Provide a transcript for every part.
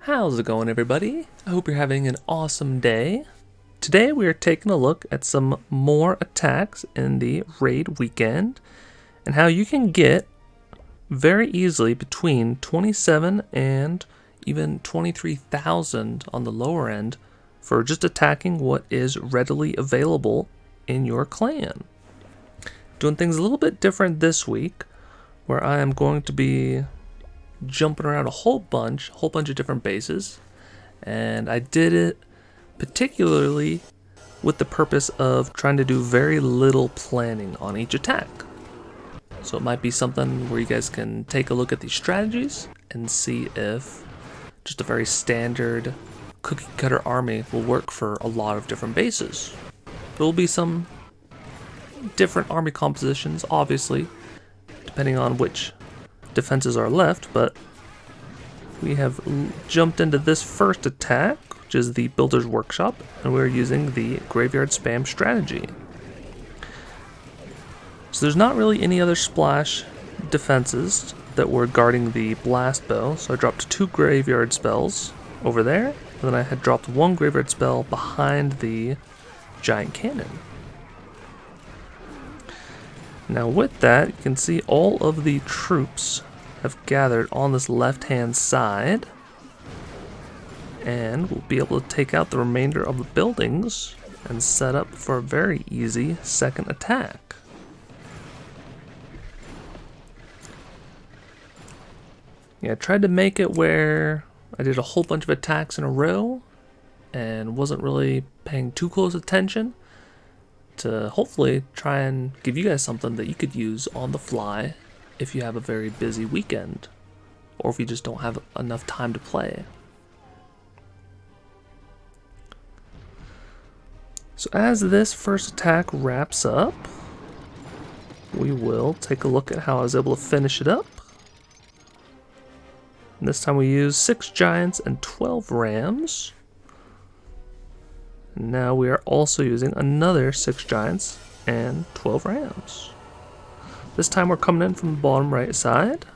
How's it going, everybody? I hope you're having an awesome day. Today we are taking a look at some more attacks in the raid weekend and how you can get very easily between 27 and even 23,000 on the lower end for just attacking what is readily available in your clan. Doing things a little bit different this week, where I am going to be jumping around a whole bunch of different bases, and I did it particularly with the purpose of trying to do very little planning on each attack. So it might be something where you guys can take a look at these strategies and see if just a very standard cookie cutter army will work for a lot of different bases. There will be some different army compositions, obviously, depending on which defenses are left, but we have jumped into this first attack, which is the Builder's Workshop, and we're using the Graveyard Spam strategy. So there's not really any other splash defenses that were guarding the Blast Bow, so I dropped 2 Graveyard spells over there, and then I had dropped 1 Graveyard spell behind the Giant Cannon. Now with that, you can see all of the troops have gathered on this left-hand side, and we'll be able to take out the remainder of the buildings and set up for a very easy second attack. Yeah, I tried to make it where I did a whole bunch of attacks in a row and wasn't really paying too close attention, to hopefully try and give you guys something that you could use on the fly if you have a very busy weekend, or if you just don't have enough time to play. So as this first attack wraps up, we will take a look at how I was able to finish it up. And this time we used 6 giants and 12 rams. Now we are also using another 6 giants and 12 rams. This time we're coming in from the bottom right side.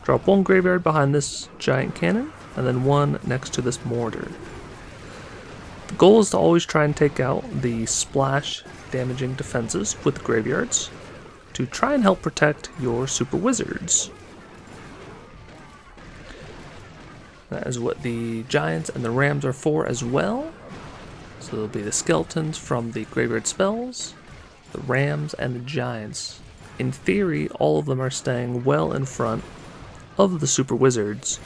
Drop 1 graveyard behind this giant cannon, and then 1 next to this mortar. The goal is to always try and take out the splash damaging defenses with the graveyards to try and help protect your super wizards. That is what the giants and the rams are for as well. So there'll be the skeletons from the graveyard spells, the rams, and the giants. In theory, all of them are staying well in front of the super wizards,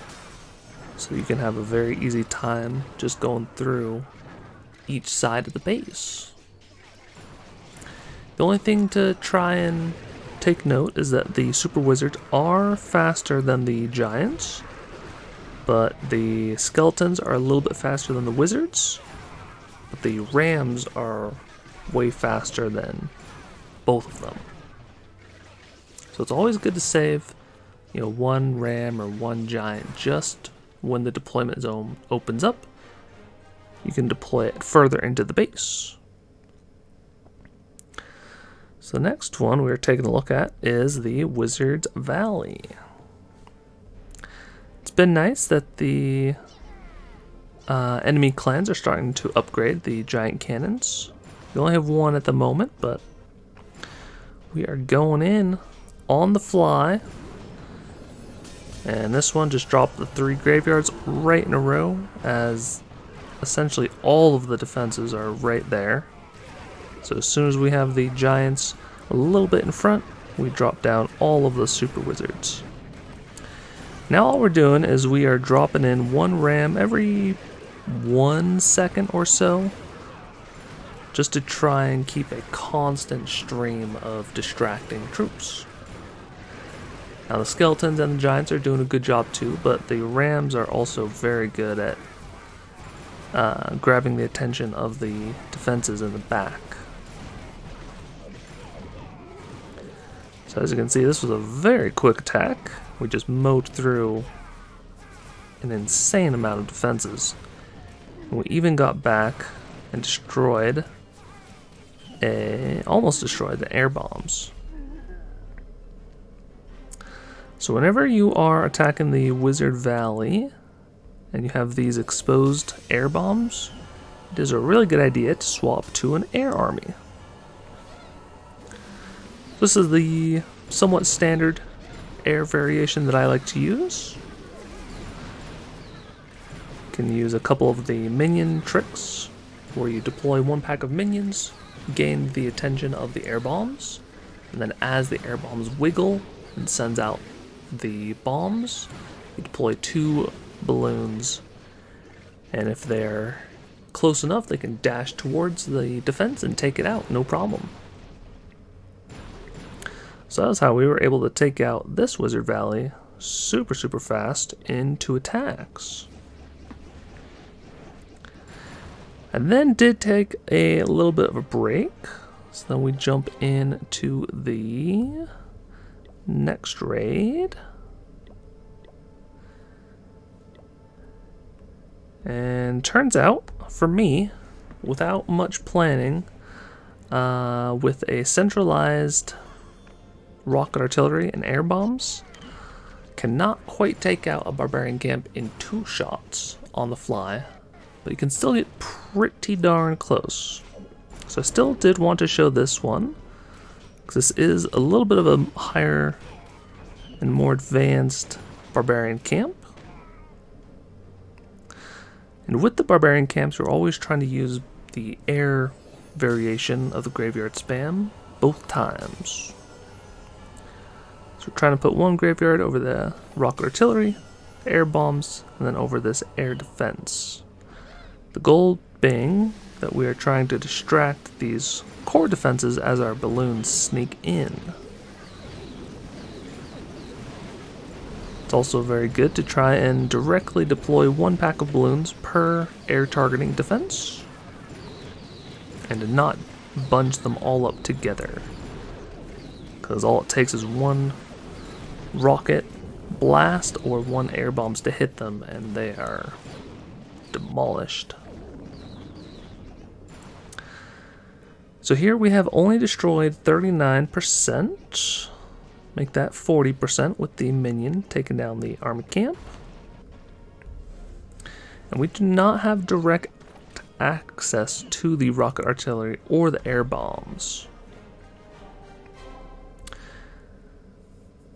so you can have a very easy time just going through each side of the base. The only thing to try and take note is that the super wizards are faster than the giants, but the skeletons are a little bit faster than the wizards, but the rams are way faster than both of them. So it's always good to save, 1 ram or 1 giant just when the deployment zone opens up. You can deploy it further into the base. So the next one we're taking a look at is the Wizard's Valley. It's been nice that the enemy clans are starting to upgrade the giant cannons. We only have 1 at the moment, but we are going in on the fly. And this one just dropped the 3 graveyards right in a row, as essentially all of the defenses are right there. So as soon as we have the giants a little bit in front, we drop down all of the super wizards. Now all we're doing is we are dropping in 1 ram every 1 second or so, just to try and keep a constant stream of distracting troops. Now the skeletons and the giants are doing a good job too, but the rams are also very good at grabbing the attention of the defenses in the back. So as you can see, this was a very quick attack. We just mowed through an insane amount of defenses. And we even got back and almost destroyed the air bombs. So whenever you are attacking the Wizard Valley, and you have these exposed air bombs, it is a really good idea to swap to an air army. This is the somewhat standard air variation that I like to use. You can use a couple of the minion tricks where you deploy one pack of minions, gain the attention of the air bombs, and then as the air bombs wiggle and sends out the bombs, you deploy 2 balloons, and if they're close enough they can dash towards the defense and take it out, no problem. So that's how we were able to take out this Wizard Valley super fast in 2 attacks. And then did take a little bit of a break, so then we jump into the next raid. And turns out, for me, without much planning, with a centralized rocket artillery and air bombs, cannot quite take out a barbarian camp in 2 shots on the fly, but you can still get pretty darn close. So I still did want to show this one, because this is a little bit of a higher and more advanced barbarian camp. And with the barbarian camps, we're always trying to use the air variation of the graveyard spam both times. So we're trying to put one graveyard over the rocket artillery, air bombs, and then over this air defense. The goal being that we are trying to distract these core defenses as our balloons sneak in. It's also very good to try and directly deploy 1 pack of balloons per air targeting defense, and to not bunch them all up together, because all it takes is 1 rocket blast or 1 air bombs to hit them and they are demolished. So here we have only destroyed 39%. Make that 40% with the minion taking down the army camp. And we do not have direct access to the rocket artillery or the air bombs.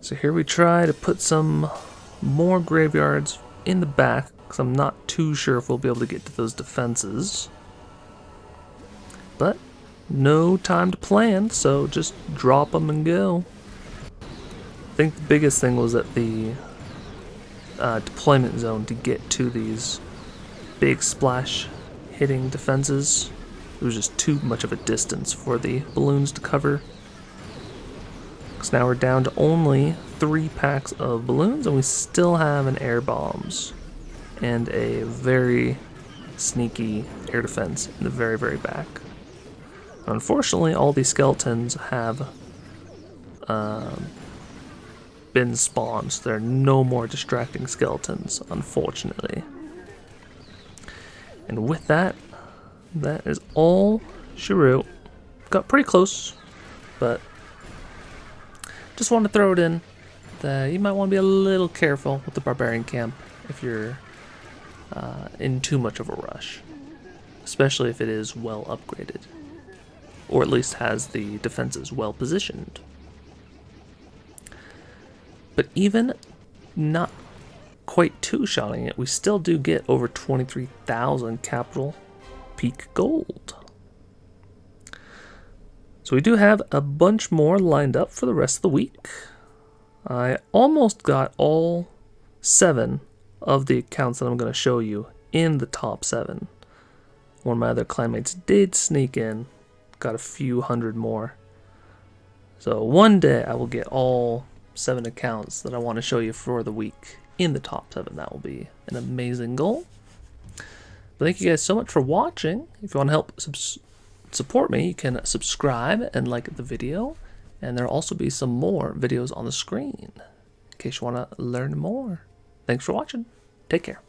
So here we try to put some more graveyards in the back, because I'm not too sure if we'll be able to get to those defenses. But no time to plan, so just drop them and go. I think the biggest thing was that the deployment zone to get to these big splash hitting defenses, it was just too much of a distance for the balloons to cover. Because now we're down to only 3 packs of balloons, and we still have an air bombs and a very sneaky air defense in the very back. Unfortunately, all these skeletons have been spawned, so there are no more distracting skeletons, unfortunately. And with that, that is all she wrote. Got pretty close, but just want to throw it in that you might want to be a little careful with the barbarian camp if you're in too much of a rush, especially if it is well upgraded, or at least has the defenses well positioned. But even not quite two-shotting it, we still do get over 23,000 capital peak gold. So we do have a bunch more lined up for the rest of the week. I almost got all 7 of the accounts that I'm going to show you in the top 7. One of my other clanmates did sneak in, got a few hundred more. So one day I will get all 7 accounts that I want to show you for the week in the top 7. That will be an amazing goal. But thank you guys so much for watching. If you want to help support me, you can subscribe and like the video, and there'll also be some more videos on the screen in case you want to learn more. Thanks for watching. Take care.